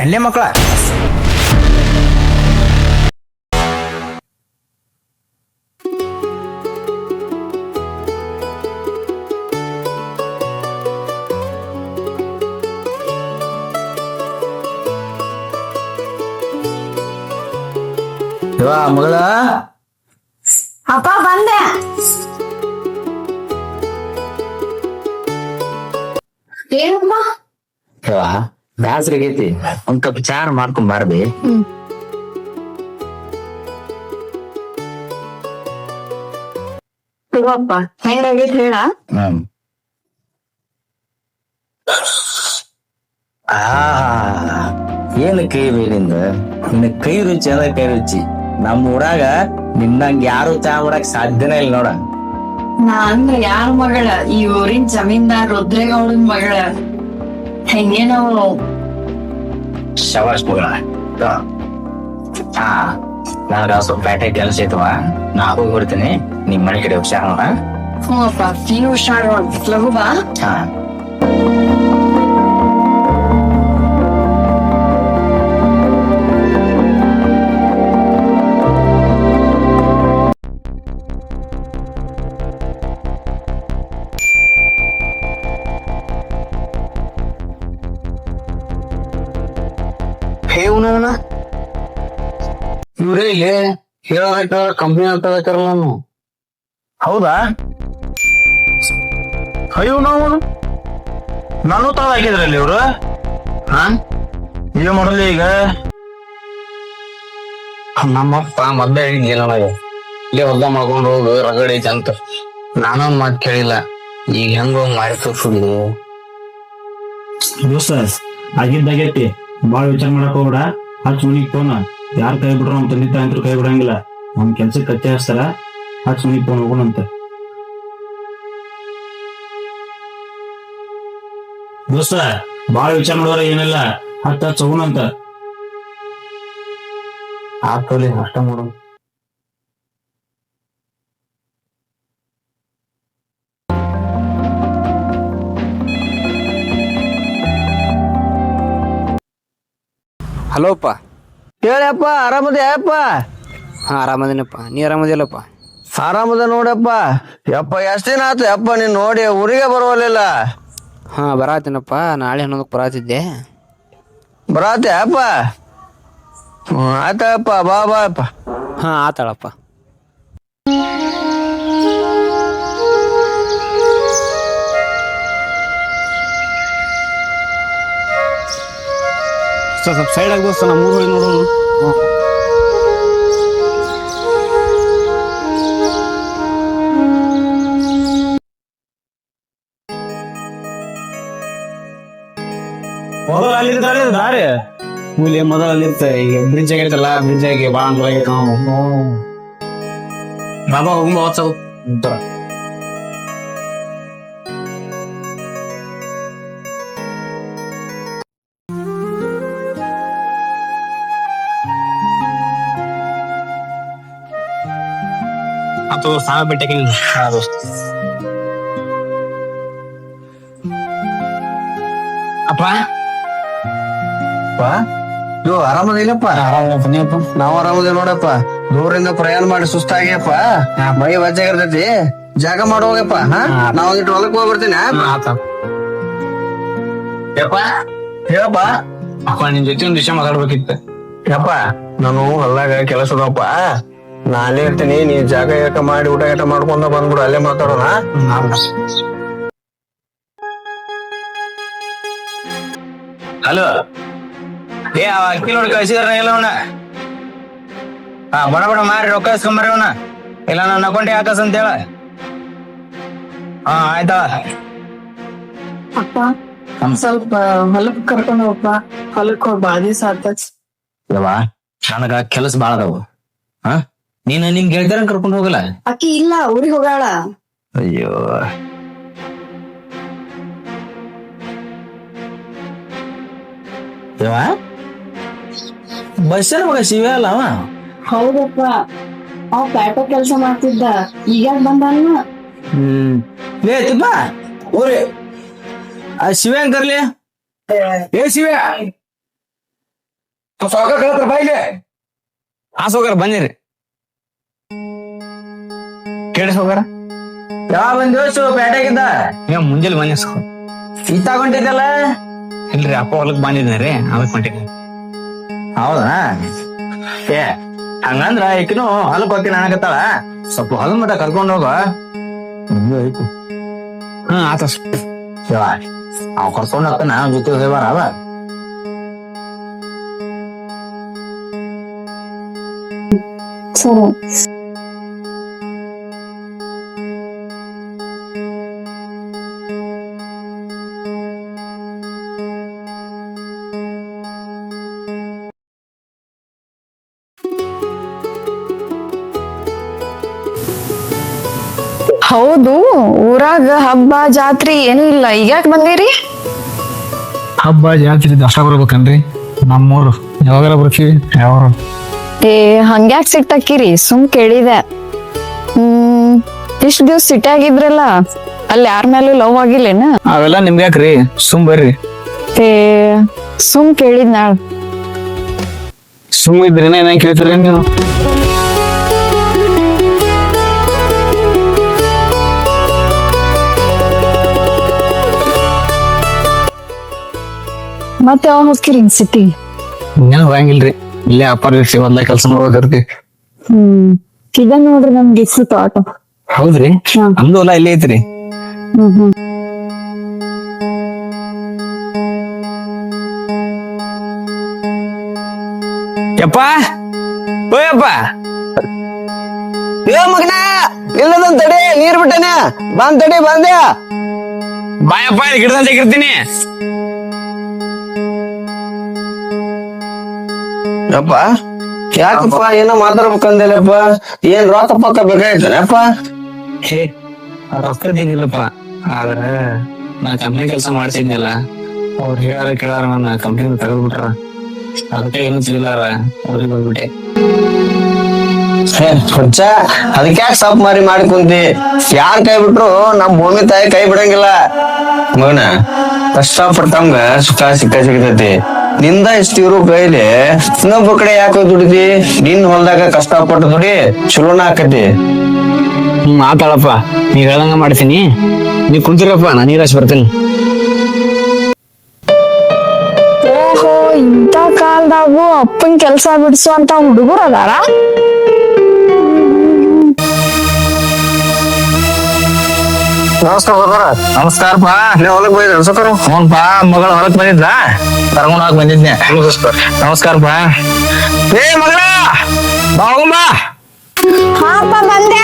ಅಲ್ಲೇ ಮಕ್ಕಳ. ಮಗಳ ಅಪ್ಪ ಬಂದೆ. ಏನಮ್ಮ ಬ್ಯಾಸ್ರಿಗೈತಿ, ಒಂದ್ ಕಪ್ ಚಾರ ಮಾಡ್ಕೊಂಡ್ ಬಾರ್ಬಿ. ತಗೋಪ್ಪ, ಹೆಂಗಾಗೈತ್ ಹೇಳ. ಏನ್ ಕೈ ಬೇಡಿಂದ ನಿನ್ನ ಕೈ ರುಚಿ ಅದ ಕೈ ರುಚಿ. ನಮ್ಮ ಊರಾಗ ನಿನ್ನಂಗ ಯಾರು ಚಾ ಮಾಡಕ್ ಸಾಧ್ಯನೇ ಇಲ್ಲ ನೋಡ. ನಾನ್ ಯಾರ ಮಗಳ? ಈ ಊರಿನ ಜಮೀನ್ದಾರ್ ರುದ್ರೇಗೌಡನ್ ಮಗಳ. ಹೆಂಗೆ ನಾವು ಶವಾಶ್ ಮಗಳ. ಹಾ, ನನಗ ಸ್ವಲ್ಪ ಬ್ಯಾಟೆ ಕೆಲಸ ಐತವ, ನಾ ಹೋಗಿ ಬರ್ತೀನಿ. ನಿಮ್ ಮನೆ ಕಡೆ ಹುಷಾರ ನೋಡ. ಹ್ಞೂ ಅಪ್ಪ, ನೀನು ಹುಷಾರ್ ನೋಡ್. ಲಘು ಬಾ. ಹಾ. ಇವ್ರೇ ಇಲ್ಲಿ ಹೇಳಕ ಕಂಪ್ನಿ ಅಂತ ನಾನು. ಹೌದಾ? ಅಯ್ಯೋ, ನಾನು ತಾವ್ ಹಾಕಿದ್ರಲ್ಲಿ ಇವ್ರು. ಹಾ, ಏನ್ ಮಾಡಲಿ ಈಗ? ನಮ್ಮಪ್ಪ ಮೊದ್ಲೇ ಹೇಳಿದ್ಯಲ್ಲ ನನಗೆ, ಇಲ್ಲೇ ಹೊಲ್ದ ಮಾಡ್ಕೊಂಡು ಹೋಗು ರಗಡ್ ಐತಿ ಅಂತ. ನಾನೊಂದ್ ಮಾತ್ ಕೇಳಿಲ್ಲ. ಈಗ ಹೆಂಗ ಮಾರಿ ತೋರ್ಸುದು? ದೋಸ್ತ ಆಗಿದ್ದಾಗೈತಿ, ಬಾಳ ವಿಚಾರ ಮಾಡಕ್ ಹೋಗ್ಬೇಡ. ಹಚ್ಚ ಮನಿಗ್ ಫೋನ್. ಯಾರ್ ಕೈ ಬಿಡ್ರು ನಮ್ ತಂದೆ ತಾಯಂತ್ರು ಕೈ ಬಿಡಂಗಿಲ್ಲ. ನಮ್ ಕೆಲ್ಸಕ್ಕೆ ಕಚ್ಚೆ ಹಚ್ತಾರ. ಹಚ್ಚ ಮನಿಗ್ ಫೋನ್ ಹೋಗೋಣಂತ. ದೋಸ್ತ ಬಾಳ ವಿಚಾರ ಮಾಡೋರ ಏನಿಲ್ಲ, ಹಚ್ಚ ಹೋಗೋಣಂತ. ಆತೋಲಿ ಅಷ್ಟ ಮಾಡು. ಹಲೋ ಅಪ್ಪ. ಹೇಳಪ್ಪ, ಆರಾಮದ ಯಪ್ಪ? ಹಾ, ಆರಾಮದೇನಪ್ಪ. ನೀ ಆರಾಮದಿಲ್ಲಪ್ಪ? ಆರಾಮದ ನೋಡಪ್ಪ. ಯಪ್ಪ ಎಷ್ಟ್ ದಿನ ಆತು ಯಪ್ಪ ನೀನ್ ನೋಡಿ, ಊರಿಗೆ ಬರುವಲ್ಲಿಲ್ಲ. ಹಾ, ಬರಾತೀನಪ್ಪ. ನಾಳೆ 11ಕ್ಕೆ ಬರಾತಿದ್ದೆ. ಬರಾತೆ ಅಪ್ಪ? ಆಯ್ತಪ್ಪ, ಬಾ ಬಾ ಅಪ್ಪ. ಹಾ, ಆತಾಳಪ್ಪ. ಸ್ವಲ್ಪ ಸೈಡ್ ಆಗಿ ದೋಸ್ತ, ನಮ್ಮ ಊರು ಹೋಗಿ ನೋಡೋಣ. ಮೊದಲು ಅಲ್ಲಿರ್ತಾರೆ ದಾರಿ ಇಲ್ಲಿ, ಮೊದಲು ಅಲ್ಲಿರ್ತಾರೆ. ಈಗ ಬ್ರಿಡ್ಜ್ ಆಗೈತಲ್ಲ, ಬ್ರಿಡ್ಜ್ ಆಗಿ ಬಾಳ ಅನುಕೂಲ ಆಗೈತೆ. ಬಾಬಾ ಹೋಗುಂಬ ಹೋಗ್ತಾವ. ಅದು ಸಾಲ ಬಿಟ್ಟೆ ಅಪ್ಪ. ಇವ್ ಆರಾಮದಿಲ್ಲಪ್ಪ? ನಾವ್ ಆರಾಮದೇ ನೋಡಪ್ಪ. ದೂರಿಂದ ಪ್ರಯಾಣ ಮಾಡಿ ಸುಸ್ತಾಗ್ಯಪ್ಪ, ಮೈ ವಜ್ಜಾಗಿರ್ತೈತಿ. ಜಾಗ ಮಾಡೋಗಪ್ಪ. ನಾವ್ ಒಂದಿಟ್ಟು ಹೊಲಕ್ ಹೋಗಿ ಬರ್ತೀನಿ. ಯಪ್ಪ ಹೇಳಪ್ಪ. ಅಪ್ಪ, ನಿನ್ ಜೊತೆ ಒಂದ್ ವಿಷಯ ಮಾತಾಡ್ಬೇಕಿತ್ತು. ಯಪ್ಪ, ನಾನು ಹೊಲ್ದಾಗ ಕೆಲಸ ಅದಾವಪ್ಪ, ನಾ ಅಲ್ಲೇ ಇರ್ತೀನಿ. ನೀ ಜಾಗ ಯಾಕ ಮಾಡಿ ಊಟ ಗೀಟ ಮಾಡ್ಕೊಂಡ ಬಂದ್ಬಿಡು, ಅಲ್ಲೇ ಮಾತಾಡೋಣ. ಹಲೋ, ಏ ಅವ ಅಕ್ಕಿ ನೋಡಿ ಕಳ್ಸಿದಾರ ಇಲ್ಲ ಅವನ. ಹಾ, ಬಡ ಬಡ ಮಾರಿ ರೊಕ್ಕ ಇಸ್ಕೊಂಬರಿ ಅವನ, ಇಲ್ಲ ನನ್ನ ಅಕೌಂಟ್ ಹಾಕಸ್ ಅಂತ ಹೇಳ. ಹಾ, ಆಯ್ತಾ. ಅಪ್ಪ, ಸ್ವಲ್ಪ ಹೊಲಕ್ ಕರ್ಕೊಂಡ್ ಹೋಗಪ್ಪ. ಹೊಲಕ್ ಹೋಗಿ ಬಾಳ ದಿವಸ ಆತ. ಯವ್ವ, ನನಗ ಕೆಲಸ ಬಾಳ ಅದಾವು. ಹಾ, ನೀನ್ ನಿನ್ ಗೆಳತಿಯರನ್ನ ಕರ್ಕೊಂಡು ಹೋಗಲ್ಲ? ಅಕ್ಕಿ ಇಲ್ಲ, ಊರಿಗೆ ಹೋಗಾಳ. ಅಯ್ಯೋ, ಯವ್ವ, ಬಸ್ಸಲ್ಲಿ ಮಗ ಶಿವ ಅಲ್ಲ ಅವ? ಹೌದಪ್ಪ, ಅವ್ ಪ್ಯಾಟೋ ಕೆಲ್ಸ ಮಾಡ್ತಿದ್ದ, ಈಗ ಬಂದಾನ. ಲೇ ತಿಪ್ಪ, ಊರಿ ಆ ಶಿವ ಕರ್ಲಿ. ಏ ಶಿವ, ಬಾಯಿಲೆ ಆ ಸೌಕರ್ ಬಂದಿರಿ ಕೇಳಿ ಸೌಕರ ಯಾವ ಬಂದಿವಸು ಪೇಟೆಗಿದ್ದ ನೀವು ಮುಂಜಾನೆ ಬನ್ನಿ ಈ ತಗೊಂಡಿದ್ದಲ್ಲ ಇಲ್ರಿ ಅಪ್ಪ ಹೊಲಕ್ ಬಂದಿದ್ನಿ ರೀ ಅದಕ್ಕೆ ಹೊಂಟಿದ್ನಿ. ಹೌದಾ ಏ ಹಂಗಂದ್ರ ಈಕಿನು ಹೊಲಕ್ ಹೋಗ್ತೀನಿ ಅನ್ನಕತ್ತಾಳ, ಸ್ವಲ್ಪ ಹೊಲ ಮಟ ಕರ್ಕೊಂಡ್ ಹೋಗ. ಆತ ಅವ್ ಕರ್ಕೊಂಡ್ ಹೋಗ್ತಾನ ಜೊತೆ ಹೋಗ್ಯಾರ ಅವ. ಹೌದು, ಊರಾಗ ಹಬ್ಬ ಜಾತ್ರಿ ಏನೂ ಇಲ್ಲ, ಈಗ್ಯಾಕ್ ಬಂದಿರಿ? ಹಬ್ಬ ಜಾತ್ರೆ ದಸರಾ ಬರ್ಬೇಕನ್ರಿ, ನಮ್ಮೂರು ಯಾವಾಗಾರ ಬರ್ತೀವಿ. ಯಾವ ಏ ಹಂಗ್ಯಾಕ್ ಸಿಟ್ಟಾಕಿರಿ, ಸುಮ್ ಕೇಳಿದೆ. ಇಷ್ಟ ದಿವ್ಸ ಸಿಟ್ಟಾಗಿದ್ರಲ್ಲ, ಅಲ್ಲಿ ಯಾರ ಮೇಲೂ ಲವ್ ಆಗಿಲ್ಲೇನ? ಅವೆಲ್ಲ ನಿಮ್ಗೆ ಯಾಕ್ರಿ, ಸುಮ್ ಬರ್ರಿ. ಏ ಸುಮ್ ಕೇಳಿದ್ ನಾಳ್. ಸುಮ್ ಇದ್ರೇನ ಏನ ಕೇಳ್ತೀರಿ ನೀವು? ಮತ್ತೆ ಯಾವಾಗ ಹೋಗ್ಕಿರಿ ಸಿಟಿ? ಇನ್ನೇನು ಹೋಗಂಗಿಲ್ರಿ, ಇಲ್ಲೇ ಅಪ್ಪಾರ ಹೊಲ್ದಾಗ ಕೆಲಸ ಮಾಡ್ಬೇಕರ್ತಿ. ಇದ ನೋಡ್ರಿ ನಮ್ಗೆ ಇಷ್ಟು ತೋಟ. ಹೌದ್ರಿ, ನಮ್ದು ಹೊಲ ಇಲ್ಲೇ ಐತ್ರಿ. ಯಪ್ಪ ಓಯಪ್ಪ, ಏ ಮಗನ ಇಲ್ಲದಂತ ತಡಿ, ನೀರ್ ಬಿಟ್ಟನೆ ಬಂದ್ ತಡಿ ಬಂದೆ. ಬಾಯಪ್ಪ ಗಿಡದಂತ ತೆಗಿರ್ತೀನಿ. ಯಪ್ಪ ಯಾಕಪ್ಪ ಏನೋ ಮಾತಾಡ್ಬೇಕಂದಿಲ್ಲಪ್ಪ, ಏನ್ ರೊಕ್ಕ ಪಕ್ಕ ಬೇಕಾಯ್ತಾನಪ್ಪ? ರೊಕ್ಕದೇನಿಲ್ಲಪ್ಪ, ಆದ್ರ ನಾ ಕಂಪ್ನಿ ಕೆಲಸ ಮಾಡ್ತಿದ್ನಲ್ಲ, ಅವ್ರು ಹೇಳಾರ ಕೇಳಾರ ನನ್ನ ಕಂಪ್ನಿ ತೆಗೆದ್ಬಿಟ್ರ, ಅದಕ್ಕೆ ಏನು ತಿಳಿಲಾರ ಅವ್ರಿಗೆ ಹೋಗ್ಬಿಟ್ಟೆ. ಹುಚ್ಚ ಅದಕ್ಕೆ ಯಾಕೆ ಸಾಪ್ ಮಾರಿ ಮಾಡಿ ಕುಂತಿ? ಯಾರ್ ಕೈ ಬಿಟ್ರು ನಮ್ ಭೂಮಿ ತಾಯಿ ಕೈ ಬಿಡಂಗಿಲ್ಲ ಮಗನ. ಕಷ್ಟಪಟ್ಟಂಗ ಸುಖ ಸಿಗ್ತೈತಿ. ನಿಂದ ಇಷ್ಟು ಇರೋ ಕೈಲಿ ಇನ್ನೊಬ್ಬರ ಕಡೆ ಯಾಕೆ ದುಡಿದಿ? ನಿನ್ ಹೊಲ್ದಾಗ ಕಷ್ಟಪಟ್ಟು ದುಡಿ, ಚಲೋನ ಆಕತಿ. ಮಾತಾಡಪ್ಪ, ನೀವ್ ಹೇಳ್ದಂಗ ಮಾಡ್ತೀನಿ, ನೀವ್ ಕುಂತಿರಪ್ಪ, ನಾ ನೀರಾಶ್ ಬರ್ತೀನಿ. ಓಹೋ, ಇಂಥ ಕಾಲದಾಗು ಅಪ್ಪನ್ ಕೆಲ್ಸ ಬಿಡ್ಸುವಂತ ಹುಡುಗರು ಅದಾರ? ನಮಸ್ಕಾರ. ನಮಸ್ಕಾರಪ್ಪ. ನೀವು ಹೊಲಕ್ ಹೋಗಿದ್ರ ಸಕರ? ಹ್ಞೂನ್ಪ, ಮಗಳ ಹೊರಕ್ ಬಂದಿದ್ದ, ಕರ್ಕೊಂಡ್ ಹೋಗಕ್ ಬಂದಿದ್ನೆ. ನಮಸ್ಕಾರಪ್ಪ. ಏ ಮಗಳ ಬಾಗುಂಬ. ಹಾಪ ಬಂದೆ.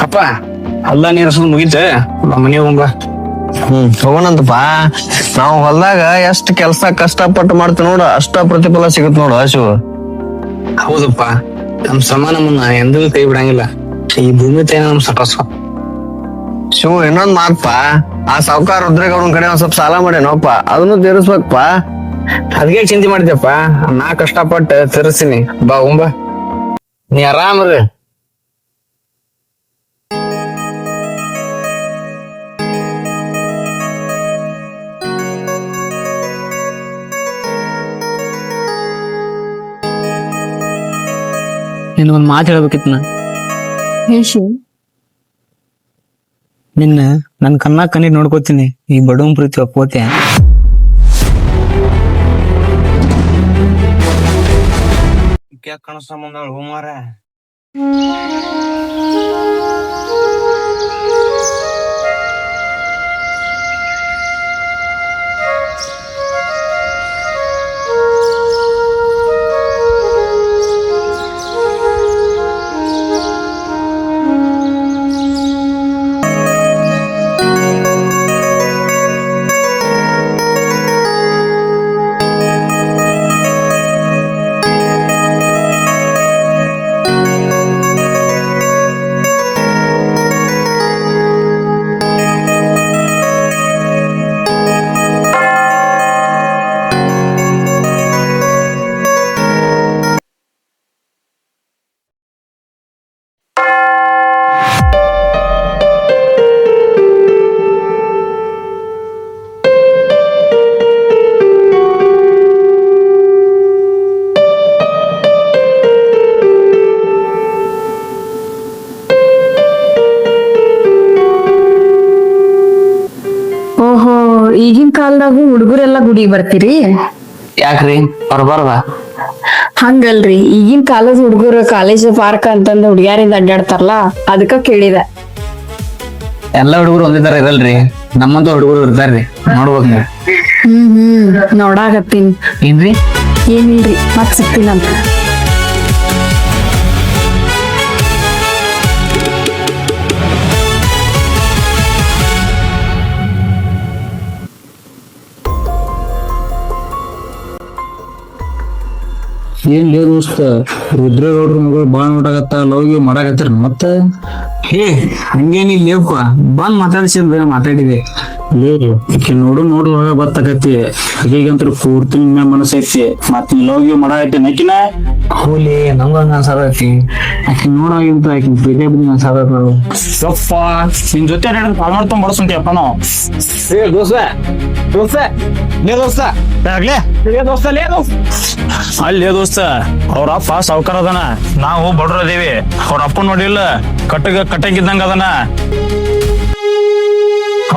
ಅಪ್ಪ ಅಲ್ಲ ನೀರು ಸುಮ್ ಮುಗಿತ, ಮನೆ ಹೋಗ್ಬಾ. ಹೋಗೋಣಂತಪ್ಪ. ನಾವು ಹೊಲ್ದಾಗ ಎಷ್ಟ್ ಕೆಲ್ಸ ಕಷ್ಟಪಟ್ಟು ಮಾಡ್ತೀವಿ ನೋಡು, ಅಷ್ಟ ಪ್ರತಿಫಲ ಸಿಗುತ್ತೆ ನೋಡು ಹಸು. ಹೌದಪ್ಪ, ನಮ್ ಶ್ರಮ ನಮ್ಮನ್ನ ಎಂದೂ ಕೈ ಬಿಡಂಗಿಲ್ಲ. ಈ ಭೂಮಿ ತಾಯಿ ನಮ್ ಸರ್ವಸ್ವ. ಶಿವ ಇನ್ನೊಂದ್ ಮಾತಪ್ಪ, ಆ ಸಾವುಕಾರ ರುದ್ರೇಗೌಡನ್ ಕಡೆ ಒಂದ್ ಸ್ವಲ್ಪ ಸಾಲ ಮಾಡ್ಯಾನಪ್ಪ, ಅದನ್ನು ತೀರಿಸ್ಬೇಕಪ್ಪ. ಅದಕ್ಕೆ ಚಿಂತೆ ಮಾಡ್ತೇಪ್ಪ, ನಾ ಕಷ್ಟಪಟ್ಟು ತೀರಿಸ್ತೀನಿ. ಬಾ ಹೋಗ್ಬಾ, ನೀ ಆರಾಮ್ರಿ. ನಿನ್ ಒಂದ್ ಮಾತು ಹೇಳ್ಬೇಕಿತ್ತು ನಾ. ನಿನ್ನ ನನ್ ಕಣ್ಣಾಗ ಕಣ್ಣಿಗೆ ನೋಡ್ಕೋತೀನಿ, ಈ ಬಡವನ್ ಪ್ರೀತಿ ಒಪ್ಕೋತೆ? ಕಾಣಿಸ್ತಾ ಬಂದವಳು ಹೂಮಾರ. ಈಗಿನ ಕಾಲದಾಗು ಹುಡುಗರೆಲ್ಲಾ ಗುಡಿಗೆ ಬರ್ತೀರಿ? ಯಾಕ್ರಿ ಬರ್ಬಾರ್ದ? ಹಂಗಲ್ರಿ, ಈಗಿನ ಕಾಲದ ಹುಡುಗರು ಕಾಲೇಜ್ ಪಾರ್ಕ್ ಅಂತಂದ್ ಹುಡುಗ್ಯಾರಿಂದ ಅಡ್ಡಾಡ್ತಾರಲ್ಲ, ಅದಕ್ಕ ಕೇಳಿದೆ. ಎಲ್ಲಾ ಹುಡುಗರು ಒಂದೇ ತರ ಇರಲ್ರಿ, ನಮ್ಮಂತ ಹುಡುಗರು ಇರ್ತಾರ್ರಿ, ನೋಡ್ಬೇಕ್ ನೀವು. ನೋಡಾಕತ್ತೀನಿ. ಏನ್ರಿ? ಏನಿಲ್ರಿ, ಮತ್ ಸಿಗ್ತೀನಂತ. ಏನ್ ಲೇ ದೋಸ್ತ, ರುದ್ರೇಗೌಡ್ರ ಮಗಳು ಬಾಳ್ ನೋಡಾಕತ್ತ, ಲವ್ ಗಿವ್ ಮಾಡಾಕತ್ತಿರ ಮತ್ತ? ಏ ಹಂಗೇನಿಲ್ಲಪ್ಪ, ಬಂದ್ ಮಾತಾಡ್ಸಿದ್ರೆ ಮಾತಾಡಿದೆ. ಈಕಿ ನೋಡುವಾಗ ಬತ್ತಾಕತಿ, ಈಗಂತ್ರ ಪೂರ್ತಿ ನಿನ್ನ ಮನಸ್ಸೈತಿ. ಮತ್ ನೀ ಲವ್ ಗಿವ್ ಮಾಡಾಕತ್ತಿ ನಕಿನ ಹೋಲಿ ನಮ್ಗ ಹಂಗ ಅನ್ಸಾದತಿ. ಆಕಿ ನೋಡಾಗಿಂತ ಆಕಿ ಪ್ರೀತಿ ಬಿದ್ದು ಅನ್ಸಾದ ನಾವು. ಯಪ್ಪ ನಿನ್ ಜೊತೆ ಕಾಲ್ ಮಾಡ್ಕೊಂಡ್ ಬಡಸಂತೀಯಪ್ಪ ನಾವು. ಅಲ್ಲೇ ದೋಸ್ತ, ಅವ್ರ ಅಪ್ಪ ಸಾವ್ಕಾರ ಅದನ, ನಾವು ಬಡ್ರ ಅದೀವಿ. ಅವ್ರ ಅಪ್ಪ ನೋಡಿಲ್ಲ, ಕಟ್ಟಗಿದ್ದಂಗ ಅದನ.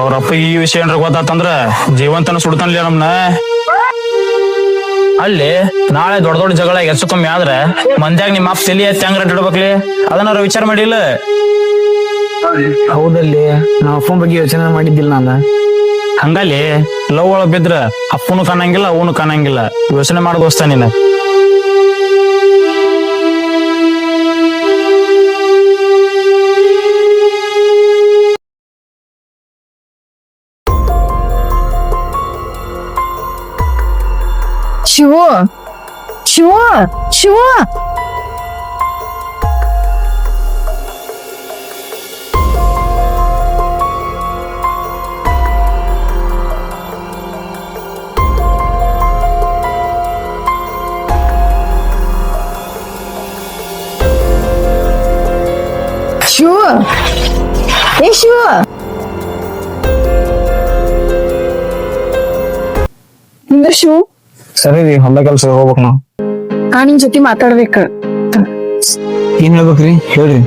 ಅವ್ರ ಅಪ್ಪ ಈ ವಿಷಯ ಏನ್ರ ಗೊತ್ತಾತಂದ್ರ ಜೀವಂತನ ಸುಡ್ತಾನ್ಲಿ ನಮ್ನ. ಅಲ್ಲಿ ನಾಳೆ ದೊಡ್ಡ ದೊಡ್ಡ ಜಗಳ ಹೆಚ್ಚು ಕಮ್ಮಿ ಆದ್ರೆ ಮಂದ್ಯಾಗ ನಿಮ್ಮ ಅಪ್ಪ ತಲಿ ಎತ್ತಿ ಹಂಗ ಇಡ್ಬೇಕ್ಲಿ, ಅದನ್ನಾರ ವಿಚಾರ ಮಾಡಿಲ್ಲ? ಹೌದಲ್ಲಿ, ನಾವ್ ಅಪ್ಪನ ಬಗ್ಗೆ ಯೋಚನೆ ಮಾಡಿದ್ದಿಲ್ಲ ನಾನು. ಹಂಗಲ್ಲಿ ಲವ್ ಒಳಗ್ ಬಿದ್ರ ಅಪ್ಪನು ಕಾಣಂಗಿಲ್ಲ, ಅವನು ಕಾಣಂಗಿಲ್ಲ. ಯೋಚನೆ ಮಾಡ ದೋಸ್ತ ನೀನ. ಶಿವು, ಶಿವು, ಶಿವು. ಶಿವು, ಏ ಶಿವು. ಹಿಂಗ ಶಿವು. ಸರಿ ರೀ, ಹೊಲ ಕೆಲ್ಸ ಹೋಗ್ಬೇಕ್ ನಾವ್. ನಿನ್ ಜೊತೆ ಮಾತಾಡ್ಬೇಕ. ಏನ್ ಹೇಳ್ಬೇಕ್ರಿ? ಹೇಳ್ರಿ.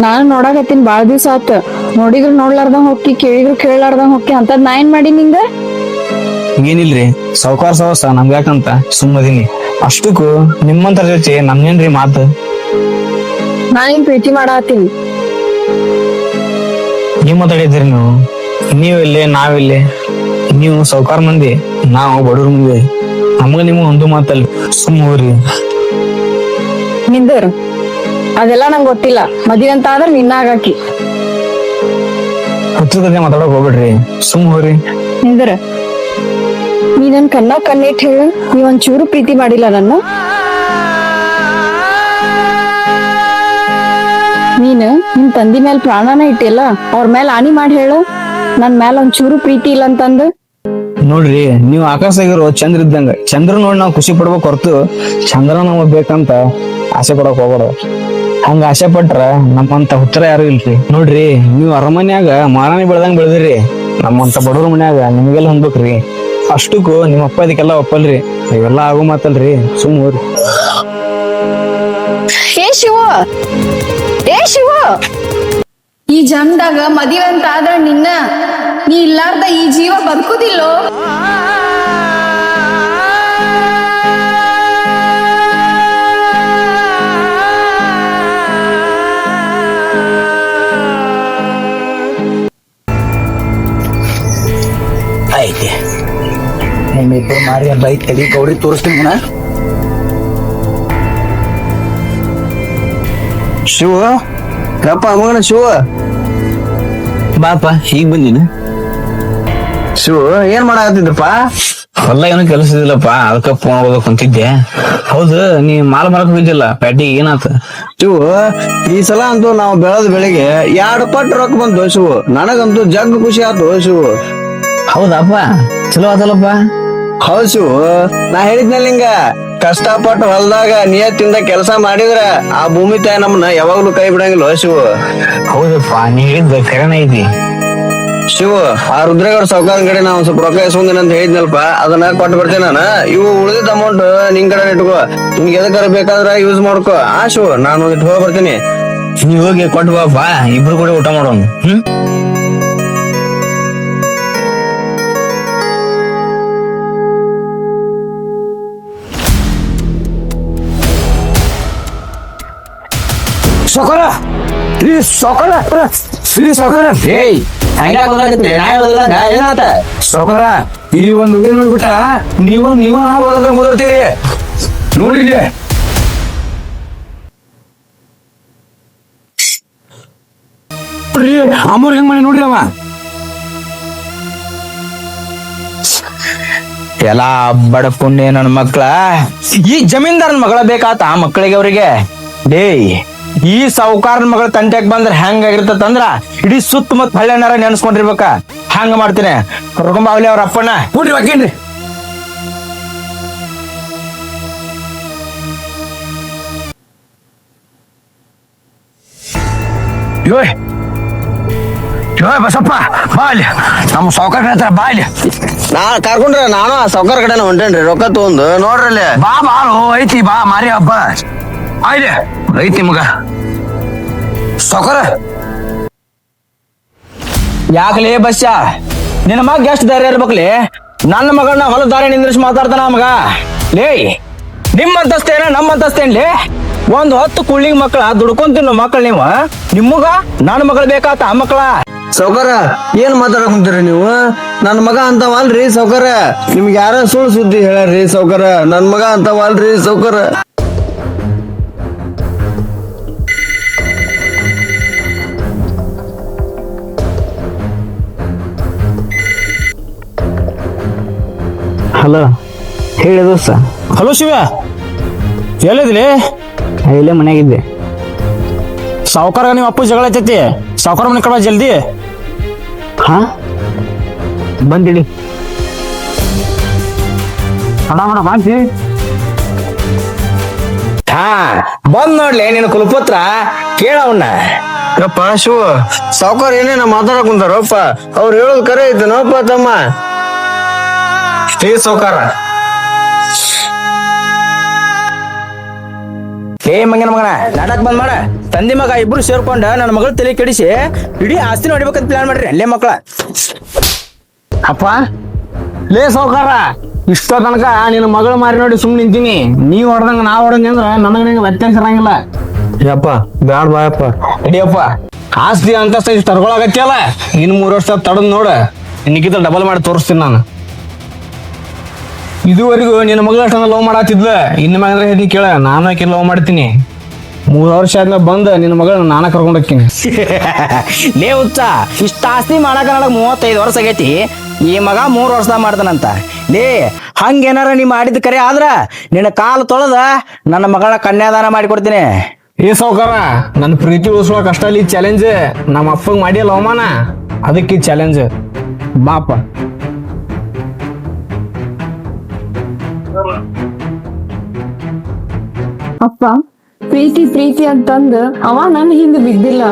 ನಾನು ನೋಡಾಕತ್ತೀನಿ ಬಾಳ ದಿವ್ಸ ಆತ. ನೋಡಿದ್ರು ನೋಡ್ಲಾರ್ದಂಗ್ ಹೋಗಿ, ಕೇಳಿದ್ರು ಕೇಳಲಾರ್ದಂಗ್ ಹೋಗಿ ಅಂತದ್ ನಾ ಏನ್ ಮಾಡಿ ನಿಂಗ? ಏನಿಲ್ರಿ, ಸಾವ್ಕಾರ ಸವಸ ನಮ್ಗ ಯಾಕಂತ ಸುಮ್ಮದೀನಿ. ಅಷ್ಟಕ್ಕೂ ನಿಮ್ಮಂತರ ಜೊತೆ ನಮ್ಗೇನ್ರಿ ಮಾತು? ನಾನೇನ್ ಪ್ರೀತಿ ಮಾಡಾತೀನಿ. ನೀವ್ ಮಾತಾಡಿದ್ರಿ ನೀವು. ನೀವಿಲ್ಲಿ ನಾವಿಲ್ಲಿ, ನೀವು ಸಾವ್ಕಾರ ಮಂದಿ, ನಾವು ಬಡವ್ರ ಮಂದಿ. ನಮ್ಗ ನಿಮ್ಗ ಒಂದು ಮಾತಲ್ಲಿ ಸುಮ್ಮ ಹೋಗ್ರಿ. ನಿಂದರ್ ಅದೆಲ್ಲ ನಂಗೆ ಗೊತ್ತಿಲ್ಲ. ಮದ್ವೆ ಅಂತ ಆದ್ರೆ ನಿನ್ನ ಆಗಾಕಿ. ಹುಚ್ಚುಗದೆ ಮಾತಾಡಕ್ ಹೋಗ್ಬೇಡ್ರಿ, ಸುಮ್ಮ ಹೋಗ್ರಿ. ನಿಂದರ ನೀ ನನ್ ಕಣ್ಣಿಟ್ ಹೇಳು, ನೀ ಒಂಚೂರು ಪ್ರೀತಿ ಮಾಡಿಲ್ಲ ನನ್ನ. ನೀನ್ ನಿಮ್ ತಂದಿ ಮೇಲೆ ಪ್ರಾಣನ ಇಟ್ಟಿಲ್ಲ, ಅವ್ರ ಮೇಲೆ ಆನಿ ಮಾಡಿ ಹೇಳು ನನ್ ಮೇಲೆ ಒಂಚೂರು ಪ್ರೀತಿ ಇಲ್ಲ ಅಂತಂದು. ನೋಡ್ರಿ, ನೀವು ಆಕಾಶದಾಗಿರೋ ಚಂದ್ರ ಇದ್ದಂಗ. ಚಂದ್ರ ನೋಡಿ ನಾವ್ ಖುಷಿ ಪಡ್ಬೇಕು ಹೊರತು ಚಂದ್ರ ನಮಗ್ ಬೇಕಂತ ಆಸೆ ಪಡಕ್ ಹೋಗ್ಬಾರ್ದು. ಹಂಗ ಆಸೆ ಪಟ್ರ ನಮ್ಮಂತ ಹುತ್ತರ ಯಾರು ಇಲ್ರಿ. ನೋಡ್ರಿ, ನೀವು ಅರಮನ್ಯಾಗ ಮಾರಾಣಿ ಬೆಳ್ದಂಗ್ ಬೆಳೆದಿರಿ, ನಮ್ಮಂತ ಬಡವ್ರ ಮನ್ಯಾಗ ನಿಮ್ಗೆಲ್ಲ ಹೊಂದ್ಬೇಕ್ರಿ. ಅಷ್ಟಕ್ಕೂ ನಿಮ್ಮ ಅಪ್ಪ ಇದಕ್ಕೆಲ್ಲ ಒಪ್ಪಲ್ರಿ. ಇವೆಲ್ಲ ಆಗೋ ಮಾತಲ್ರಿ, ಸುಮ್ ಹೋಗ್ರಿ. ಏ ಶಿವ, ಏ ಶಿವ, ಈ ಜನ್ದಾಗ ಮದುವೆ ಅಂತ ಆದ್ರ ನಿನ್ನ ನೀ ಇಲ್ಲಾರ್ದ ಈ ಜೀವ ಬದುಕುದಿಲ್ಲೋ. ಐತಿ ನಿಮ್ಮಿಬ್ಬರು ಮಾರಿ ಬೈಕ್ ತಡಿ ಗೌರಿ ತೋರಿಸ್ತೀನಿ ಮುನ್ನ. ಶಿವ, ಯಪ್ಪ ಮಗನ ಶಿವ, ಬಾಪ ಈಗ ಬಂದಿನ. ಶಿವ ಏನ್ ಮಾಡಾಕತ್ತಿದ್ರಪ್ಪ? ಹೊಲ ಏನು ಕೆಲಸ ಇದಿಲ್ಲಪ್ಪ, ಅದಕ್ಕ ಫೋನ್ ಹೋಗೋದಕ್ ಕುಂತಿದ್ದೆ. ಹೌದು, ನೀ ಮಾಲ್ ಮಾರಕ್ ಹೋಗಿದ್ದಿಲ್ಲ ಪ್ಯಾಟಿಗೆ, ಏನಾತ? ಶಿವ, ಈ ಸಲ ಅಂತೂ ನಾವು ಬೆಳೆದ ಬೆಳೆಗೆ 2 ಪಟ್ಟು ರೊಕ್ಕ ಬಂತು ಶಿವ. ನನಗಂತೂ ಜಗ್ ಖುಷಿ ಆತು ಶಿವ. ಹೌದಪ್ಪ, ಚಲೋ ಆತಲ್ಲಪ್ಪ. ಹೌದ್ ಶಿವ, ನಾ ಹೇಳಿದ್ನಲ್ಲ ಹಿಂಗ, ಕಷ್ಟಪಟ್ಟು ಹೊಲದಾಗ ನಿಯತ್ತಿಂದ ಕೆಲಸ ಮಾಡಿದ್ರ ಆ ಭೂಮಿ ತಾಯಿ ನಮ್ಮನ್ನ ಯಾವಾಗ್ಲೂ ಕೈ ಬಿಡಂಗಿಲ್ಲ ಶಿವ. ಹೌದಪ್ಪ, ನೀ ಹೇಳಿದ್ದ ಕರೆನ ಐತಿ. ಶಿವ, ಆ ರುದ್ರೇಗೌಡ ಸಾವ್ಕಾರ ಕಡೆ ನಾ ಒಂದ್ ಸ್ವಲ್ಪ ರೊಕ್ಕ ಇಸ್ಕೊಂದಿನ ಅಂತ ಹೇಳಿದ್ನಲ್ಪ, ಅದನ್ನ ಕೊಟ್ಟು ಬರ್ತೇನೆ ನಾನು. ಇವು ಉಳಿದಿದ್ದ ಅಮೌಂಟ್ ನಿನ್ ಕಡೆ ಇಟ್ಕೋ, ನಿನ್ಗೆ ಎದಕ್ಕಾರ ಬೇಕಾದ್ರ ಯೂಸ್ ಮಾಡ್ಕೋ. ಆ ಶಿವ, ನಾನು ಇಟ್ಟು ಹೋಗಿ ಬರ್ತೀನಿ. ನೀವ್ ಹೋಗಿ ಕೊಟ್ಟು ಬಾಪ, ಇಬ್ರು ಕೂಡ ಊಟ ಮಾಡೋಣ. ಸೊಕರ ರೀ ಸೊಕರ ರೀ ಸೊಕರ ಏಯ್ ಹಂಗ ಗೊತ್ತಾಗತ್ತೆ ನಾ ಹೇಳೋದಿಲ್ಲ ಏನಾತ ಸೊಕರ ಈ ಒಂದು ಹುಡುಗಿ ನೋಡ್ಬಿಟ್ಟ ನೀವು ಓದೋದಂಗೆ ನೋಡಿ ಅಮ್ಮವ್ರ ಹೆಂಗ್ ಮಾಡಿ ನೋಡ್ರಿ ಅವ ಎಲ್ಲ ಬಡ ಪುಣ್ಯ ನನ್ನ ಮಕ್ಳ ಈ ಜಮೀನ್ದಾರನ ಮಗಳ ಬೇಕಾತ ಆ ಮಕ್ಕಳಿಗೆ ಅವ್ರಿಗೆ ಡೇಯ್ ಈ ಸಾವುಕಾರನ ಮಗಳ ತಂಟೆಗ್ ಬಂದ್ರ ಹೆಂಗಾಗಿರ್ತಂದ್ರ ಇಡೀ ಸುತ್ತಮುತ್ತ ಹಳ್ಳಿನಾರ ನೆನ್ಸ್ಕೊಂಡಿರ್ಬೇಕ ಹಂಗ ಮಾಡ್ತೀನಿ ಕರ್ಕೊಂಬ ಅವ್ಲಿ ಅವ್ರ ಅಪ್ಪಣ್ಣ ನೋಡ್ರಿ ವಾಕೇನ್ರಿ ಯೋಯ್ ಯೋಯ್ ಬಸಪ್ಪ ಬಾಲಿ ನಮ್ಮ ಸಾವುಕಾರ ಹತ್ರ ಬಾಲಿ ಕರ್ಕೊಂಡ್ರೆ ನಾನು ಆ ಸೌಕರ್ ಕಡೆನ ಹೊಂಟೇನ್ರಿ ರೊಕ್ಕ ತಗೊಂಡು ನೋಡ್ರಿ ಅಲ್ಲಿ ಬಾ ಬಾಳು ಐತಿ ಬಾ ಮಾರಿ ಹಬ್ಬ ಆಯ್ಲೆ ಐತಿ ಮಗ ಸಾವುಕಾರ ಯಾಕಲೇ ಬಸ್ಸ ನಿನ್ನ ಮಗ ಎಷ್ಟು ಧೈರ್ಯ ಇರ್ಬೇಕಲಿ ನನ್ನ ಮಗಳನ್ನ ಹೊಲ ದಾರಿ ನಿಂದ್ರಿಸಿ ಮಾತಾಡ್ತಾನ ಮಗ ಲೇ ನಿಮ್ಮಂತಸ್ತೇನ ನಮ್ಮಂತಸ್ತೇನ್ಲಿ ಒಂದ್ ಹೊತ್ತು ಕುಳ್ಳಿಗ್ ಮಕ್ಕಳ ದುಡ್ಕೊಂತಿನ ಮಕ್ಕಳು ನೀವು ನಿಮ್ಮಗ ನನ್ನ ಮಗಳು ಬೇಕಾತ ಆ ಮಕ್ಕಳ ಸೌಕರ ಏನ್ ಮಾತಾಡಕ್ ಕುಂತೀರಿ ನೀವು ನನ್ ಮಗ ಅಂತವಲ್ರಿ ಸೌಕರ ನಿಮ್ಗೆ ಯಾರ ಸುಳ್ಳು ಸುದ್ದಿ ಹೇಳ್ಯಾರ್ರಿ ಸೌಕರ ನನ್ ಮಗ ಅಂತವಲ್ರಿ ಸೌಕರ ಹಲೋ ಹೇಳಿ ದೋಸ್ತ ಹಲೋ ಶಿವ ಎಲ್ಲಿದ್ಲಿ ಇಲ್ಲೇ ಮನ್ಯಾಗಿದ್ದೆ ಸಾವುಕಾರ ನಿಮ್ಮ ಅಪ್ಪು ಜಗಳ ಐತೈತಿ ಸಾವುಕಾರ ಮನೆ ಕಡೆ ಜಲ್ದಿ ಹಾ ಬಂದಿಡಿ ಹಾ ಬಂದ್ ನೋಡ್ಲಿ ನಿನ್ನ ಕುಲಪುತ್ರ ಕೇಳವನ್ನ ಯಪ್ಪ ಶಿವ ಸಾವುಕಾರ ಏನೇನ ಮಾತಾಡಕ್ ಕುಂತಾರಪ್ಪ ಅವ್ರು ಹೇಳೋದ್ ಕರೆ ಐತನಪ್ಪ ತಮ್ಮ ಏ ಸಾವುಕಾರ ಏ ಮಂಗನ ಮಗನ ನಾಟಕ ಬಂದ್ ಮಾಡ ತಂದೆ ಮಗ ಇಬ್ರು ಸೇರ್ಕೊಂಡ ನನ್ನ ಮಗಳ ತಲೆ ಕೆಡಿಸಿ ಇಡೀ ಆಸ್ತಿ ನೋಡ್ಬೇಕಂತ ಪ್ಲಾನ್ ಮಾಡ್ರಿ ಅಲ್ಲೇ ಮಕ್ಕಳ ಅಪ್ಪ ಲೇ ಸಾವುಕಾರ ಇಷ್ಟ ತನಕ ನಿನ್ನ ಮಗಳು ಮಾರಿ ನೋಡಿ ಸುಮ್ಮನೆ ನಿಂತೀನಿ ನೀವ್ ಹೊಡೆದಂಗ ನಾವ್ ಹೊಡೆದ್ನಿ ಅಂದ್ರ ನನಗ ನಿಂಗೆ ವ್ಯತ್ಯಾಸ ಇರಂಗಿಲ್ಲ ಯಪ್ಪ ಬ್ಯಾಡ ಬಾಯಪ್ಪ ಹಿಡಿಯಪ್ಪ ಆಸ್ತಿ ಅಂತಸ್ತ ಇಷ್ಟು ತರ್ಕೊಳಕತ್ತಿಯಲ್ಲ ಇನ್ 3 ವರ್ಷ ತಡದ್ ನೋಡ ನಿಕ್ಕಿತ ಡಬಲ್ ಮಾಡಿ ತೋರಿಸ್ತೀನಿ ನಾನು ಇದುವರೆಗೂ ನಿನ್ನ ಮಗಳ ಅಷ್ಟೊಂದು ಲವ್ ಮಾಡತ್ತಿದ್ಲ ಇನ್ನು ಮ್ಯಾಗ ಹೇಳ್ತೀನಿ ಕೇಳ ನಾನು ಆಕೆ ಲವ್ ಮಾಡ್ತೀನಿ 3 ವರ್ಷ ಆದ್ಮೇಲೆ ಬಂದ ನಿನ್ನ ಮಗಳನ್ನ ನಾನ ಕರ್ಕೊಂಡ್ ಹೋಗ್ತೀನಿ ಲೇ ಹುಚ್ಚ ಇಷ್ಟ ಆಸ್ತಿ ಮಾಡಕ ನನಗ 35 ವರ್ಷ ಆಗೈತಿ ಈ ಮಗ 3 ವರ್ಷದಾಗ ಮಾಡ್ತಾನಂತ ಲೇ ಹಂಗೇನಾರ ನೀ ಮಾಡಿದ ಕರೆ ಆದ್ರ ನಿನ್ನ ಕಾಲು ತೊಳೆದ ನನ್ನ ಮಗಳ ಕನ್ಯಾದಾನ ಮಾಡಿಕೊಡ್ತೀನಿ ಏ ಸಾವುಕಾರ ನನ್ನ ಪ್ರೀತಿ ಉಳಿಸ್ಕೊಳಕ್ ಅಷ್ಟ ಅಲ್ಲಿ ಚಾಲೆಂಜ್ ನಮ್ಮ ಅಪ್ಪಗ್ ಮಾಡಿಯಲ್ಲ ಅವಮಾನ ಅದಕ್ಕೆ ಚಾಲೆಂಜ್ ಬಾಪ ಅಪ್ಪ ಪ್ರೀತಿ ಪ್ರೀತಿ ಅಂತಂದ ಅವ ನನ್ ಹಿಂದ್ ಬಿದ್ದಿಲ್ಲ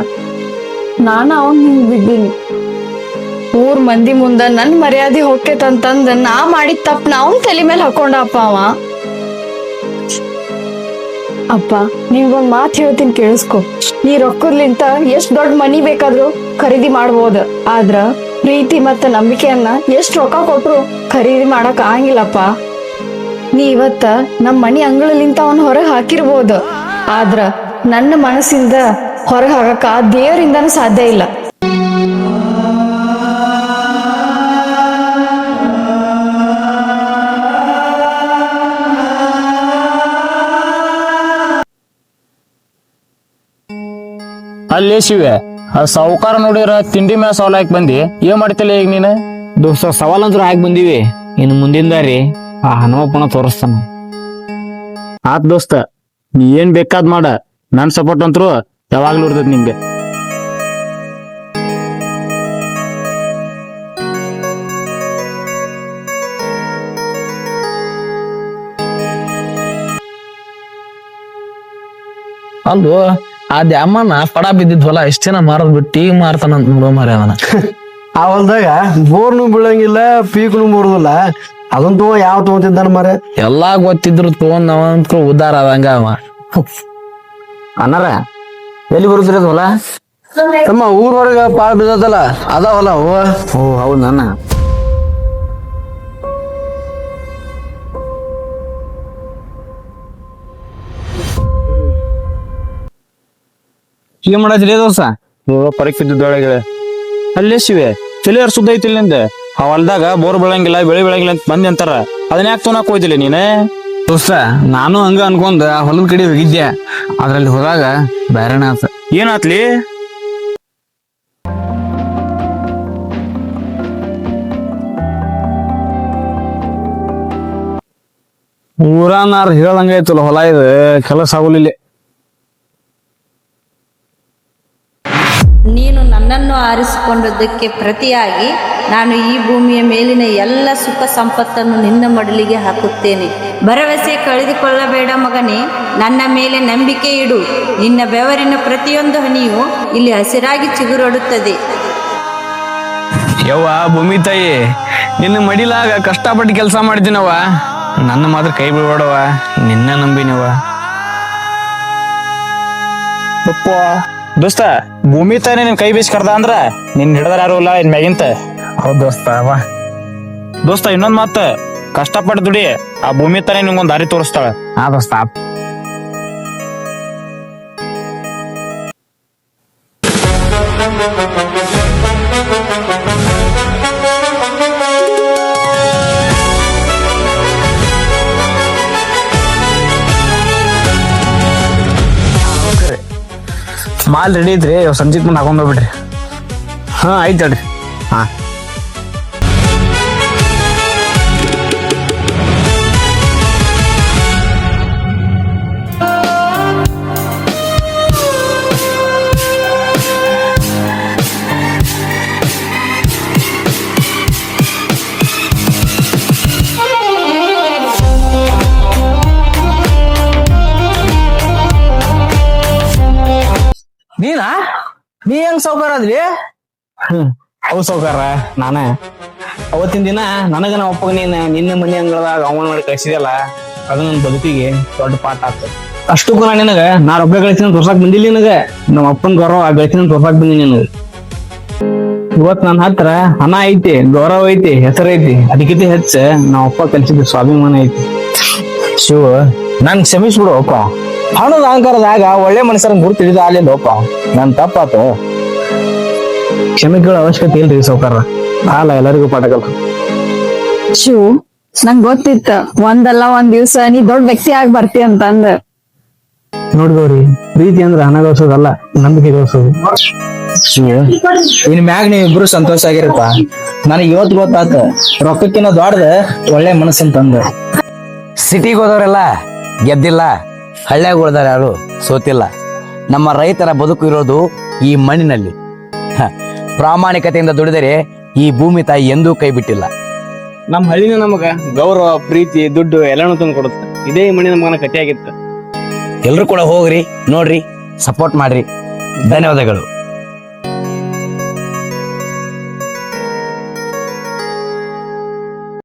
ನಾನ ಅವನ್ ಹಿಂದ್ ಬಿದ್ದೀನಿ ಊರ್ ಮಂದಿ ಮುಂದ ನನ್ ಮರ್ಯಾದೆ ಹೊಕ್ಕೇತಂತಂದ ನಾ ಮಾಡಿದ ತಪ್ಪನ ಅವನ್ ತಲೆ ಮೇಲೆ ಹಾಕೊಂಡ ಅವ ಅಪ್ಪ ನಿಮ್ಗೊಂದ್ ಮಾತ್ ಹೇಳ್ತೀನಿ ಕೇಳಿಸ್ಕೊ ನೀ ರೊಕ್ಕರ್ಲಿಂತ ಎಷ್ಟ್ ದೊಡ್ಡ ಮನಿ ಬೇಕಾದ್ರೂ ಖರೀದಿ ಮಾಡ್ಬೋದ ಆದ್ರ ಪ್ರೀತಿ ಮತ್ತ ನಂಬಿಕೆಯನ್ನ ಎಷ್ಟ್ ರೊಕ್ಕ ಕೊಟ್ರು ಖರೀದಿ ಮಾಡಕ್ ಆಗಂಗಿಲ್ಲಪ್ಪ ನೀ ಇವತ್ತ ನಮ್ ಮನಿ ಅಂಗಳಲಿಂತ ಅವನ್ ಹೊರಗ್ ಹಾಕಿರ್ಬೋದು ಆದ್ರ ನನ್ನ ಮನಸ್ಸಿಂದ ಹೊರಗ್ ಹಾಕಕ್ಕ ದೇವರಿಂದನೂ ಸಾಧ್ಯ ಇಲ್ಲ ಅಲ್ಲೇ ಶಿವೆ ಆ ಸಾವುಕಾರ ನೋಡಿರ ತಿಂಡಿ ಮ್ಯಾಲ ಸವಾಲ್ ಹಾಕಿ ಬಂದಿ ಏನ್ ಮಾಡ್ತಿಲ್ಲ ಈಗ ನೀನು ದೋಸ್ತ ಸವಾಲಂತೂ ಹಾಕಿ ಬಂದೀವಿ ಇನ್ನು ಮುಂದಿನ ದಾರಿ ಆ ಹನುಮಪ್ಪನ ತೋರಿಸ್ತಾನ ಆತ್ ದೋಸ್ತ ನೀ ಏನ್ ಬೇಕಾದ್ ಮಾಡ ನನ್ ಸಪೋರ್ಟ್ ಅಂತರು ಯಾವಾಗ್ಲೂ ಇರ್ತೈತಿ ನಿಂಗೆ ಅಲ್ವೋ ಆ ದ್ಯಾಮನ ಪಡ ಬಿದ್ದಿದ್ವಲ್ಲ ಎಷ್ಟ್ ಜನ ಮಾರದ್ ಬಿಟ್ಟು ಈಗ ಮಾರ್ತಾನಂತ ನೋಡೋ ಮಾರಿ ಅವನ ಆ ಹೊಲ್ದಾಗ ಬೋರ್ನು ಬೀಳಂಗಿಲ್ಲ ಪೀಕ್ನು ಮುರಿದಿಲ್ಲ ಅದನ್ ತಗೋ ಯಾವ ತಗೊಂತಿದ್ದಾನ ಮರ ಎಲ್ಲಾ ಗೊತ್ತಿದ್ರು ತಗೊಂಡ್ ನಾವಂತ ಉದ್ದಾರ ಆದಂಗ ಅವ ಅನ್ನಾರ ಎಲ್ಲಿ ಬರುದ್ರಿ ಅದು ಹೊಲ ತಮ್ಮ ಊರ್ ಹೊರಗ ಪಾಳ್ ಬಿದ್ದದಲ್ಲ ಅದಾವಲ್ಲ ಅವು ಓ ಹೌದ್ ನನ್ನ ಏನ್ ಮಾಡತ್ರಿ ದೋಸ್ತ? ಪರೀಕ್ಷೆ ಬಿದ್ದೊಳಗೆ ಅಲ್ಲೇ ಶಿವೆ ತಲೆ ಸುದ್ದ ಐತಿ ಇಲ್ಲಿಂದ ಆ ಹೊಲ್ದಾಗ ಬೋರ್ ಬೆಳಂಗಿಲ್ಲ ಬೆಳೆ ಬೆಳಂಗಿಲ್ಲ ಅಂತ ಮಂದಿ ಅಂತಾರ. ಅದನ್ನ ಯಾಕೆ ತೊಗೊಳಕ್ ಹೋಯ್ತಿಲ್ಲ ನೀನೆ? ದೋಸ್ತ ನಾನು ಹಂಗ ಅನ್ಕೊಂಡ್ ಹೊಲದ ಕಡೆ ಹೋಗಿದ್ದೆ. ಅದ್ರಲ್ಲಿ ಹೋದಾಗ ಬ್ಯಾರೇನ ಆತ. ಏನಾತ್ಲಿ? ಊರನಾರ್ ಹೇಳಂಗೈತಲ್ಲ ಹೊಲ ಇದು ಕೆಲಸ ಆಗುಲಿಲ್ಲ. ನೀನು ನನ್ನನ್ನು ಆರಿಸಿಕೊಂಡದ್ದಕ್ಕೆ ಪ್ರತಿಯಾಗಿ ನಾನು ಈ ಭೂಮಿಯ ಮೇಲಿನ ಎಲ್ಲ ಸುಖ ಸಂಪತ್ತನ್ನು ನಿನ್ನ ಮಡಲಿಗೆ ಹಾಕುತ್ತೇನೆ. ಭರವಸೆ ಕಳೆದುಕೊಳ್ಳಬೇಡ ಮಗನೇ, ನನ್ನ ಮೇಲೆ ನಂಬಿಕೆ ಇಡು. ನಿನ್ನ ಬೆವರಿನ ಪ್ರತಿಯೊಂದು ಹನಿಯು ಇಲ್ಲಿ ಹಸಿರಾಗಿ ಚಿಗುರೊಡುತ್ತದೆ. ಯವ್ವ ಭೂಮಿ ತಾಯಿ, ನಿನ್ನ ಮಡಿಲಾಗ ಕಷ್ಟಪಟ್ಟು ಕೆಲಸ ಮಾಡಿದ್ದೀನವ. ನನ್ನ ಮಾತ್ರ ಕೈ ಬಿಡ್ಬೇಡವ, ನಿನ್ನ ನಂಬಿನವ. ದೋಸ್ತ ಭೂಮಿ ತಾನೇ ನಿನ್ ಕೈ ಬೀಸ್ ಕರ್ದ ಅಂದ್ರ ನಿನ್ ಹಿಡ್ದಾರ ಯಾರು ಇಲ್ಲ ಇನ್ ಮ್ಯಾಗಿಂತ. ಹೌದ್ ದೋಸ್ತ. ದೋಸ್ತ ಇನ್ನೊಂದ್ ಮಾತ, ಕಷ್ಟಪಟ್ಟು ದುಡಿ, ಆ ಭೂಮಿ ತಾನೇ ನಿಂಗೊಂದ್ ದಾರಿ ತೋರಿಸ್ತಾಳ. ಆ ದೋಸ್ತ. ಮಾಲ್ ರೆಡಿ ಐತ್ರಿ, ಸಂಜಿತ್ ಮುಂದೆ ಹಾಕೊಂಡ್ ಹೋಗ್ಬಿಡ್ರಿ. ಹಾ ಆಯ್ತು ಹೇಳ್ರಿ. ಹಾ ನೀ ಹೆಂಗ್ ಸೌಕಾರ ಅದ್ರಿ? ಅವ್ ಸೌಕಾರ ನಾನೇ. ಅವತ್ತಿನ ದಿನ ನನಗ ನಮ್ಮ ಅಪ್ಪಗ ನಿನ್ನ ಮನೆ ಅಂಗಳದಾಗ ಅವಮಾನ ಮಾಡಿ ಕಳ್ಸಿದಲ್ಲ, ಅದು ನನ್ನ ಬದುಕಿಗೆ ದೊಡ್ಡ ಪಾಠ ಆತ. ಅಷ್ಟಕ್ಕೂ ನಿನಗ ನಾ ರೊಕ್ಕ ಗಳಿಸಿನ ತೋರ್ಸಾಕ್ ಬಂದಿಲ್ಲ. ನಿನಗ ನಮ್ಮ ಅಪ್ಪನ ಗೌರವ ಆ ಗಳಿಸಿನ ತೋರ್ಸಾಕ್ ಬಂದಿ. ನಿನಗ ಇವತ್ ನನ್ನ ಹತ್ರ ಹಣ ಐತಿ, ಗೌರವ ಐತಿ, ಹೆಸರು ಐತಿ. ಅದಕ್ಕಿಂತ ಹೆಚ್ಚ ನಮ್ಮ ಅಪ್ಪ ಕಲ್ಸಿದ ಸ್ವಾಭಿಮಾನ ಐತಿ. ಶಿವ ನನ್ ಕ್ಷಮಿಸ್ಬಿಡು ಅಪ್ಪ. ಹಣದ ಅಹಂಕಾರದಾಗ ಒಳ್ಳೆ ಮನುಷ್ಯರ ಗುರುತು ಹಿಡಿದ ಆಲಿಲ್ಲಪ್ಪ. ನನ್ ತಪ್ಪಾತು. ಕ್ಷಮಿಗಳ ಅವಶ್ಯಕತೆ ಇಲ್ರಿ ಸೌಕಾರ. ಅಲ್ಲ ಎಲ್ಲರಿಗೂ ಪಾಠ ಕಲ್ತು. ಶಿವ್, ನಂಗ್ ಗೊತ್ತಿತ್ತ ಒಂದಲ್ಲ ಒಂದ್ ದಿವ್ಸ ನೀ ದೊಡ್ಡ ವ್ಯಕ್ತಿ ಆಗಿ ಬರ್ತಿ ಅಂತಂದ. ನೋಡ್ದವ್ರಿ, ಪ್ರೀತಿ ಅಂದ್ರೆ ಹಣ ಗಳಿಸೋದಲ್ಲ, ನಂಬಿಕೆ ಗಳಿಸೋದು. ಇನ್ ಮ್ಯಾಗ ನೀವ್ ಇಬ್ರು ಸಂತೋಷ ಆಗಿರಪ್ಪ. ನನಗೆ ಇವತ್ತು ಗೊತ್ತಾತ ರೊಕ್ಕಕ್ಕಿನ್ನ ದೊಡ್ಡದ ಒಳ್ಳೆ ಮನಸ್ಸಂತಂದ. ಸಿಟಿಗೆ ಹೋದವರೆಲ್ಲ ಗೆದ್ದಿಲ್ಲ, ಹಳ್ಳ್ಯಾಗ ಉಳ್ದಾರ ಯಾರು ಸೋತಿಲ್ಲ. ನಮ್ಮ ರೈತರ ಬದುಕು ಇರೋದು ಈ ಮಣ್ಣಿನಲ್ಲಿ. ಪ್ರಾಮಾಣಿಕತೆಯಿಂದ ದುಡಿದರೆ ಈ ಭೂಮಿ ತಾಯಿ ಎಂದೂ ಕೈ ಬಿಟ್ಟಿಲ್ಲ. ನಮ್ ಹಳ್ಳಿನ ನಮಗ ಗೌರವ, ಪ್ರೀತಿ, ದುಡ್ಡು ಎಲ್ಲಾನು ತಂದು ಕೊಡುತ್ತೆ. ಇದೇ ಮನೆ ನಮಗನ ಕಥೆ ಆಗಿತ್ತು. ಎಲ್ರು ಕೂಡ ಹೋಗ್ರಿ, ನೋಡ್ರಿ, ಸಪೋರ್ಟ್ ಮಾಡ್ರಿ. ಧನ್ಯವಾದಗಳು.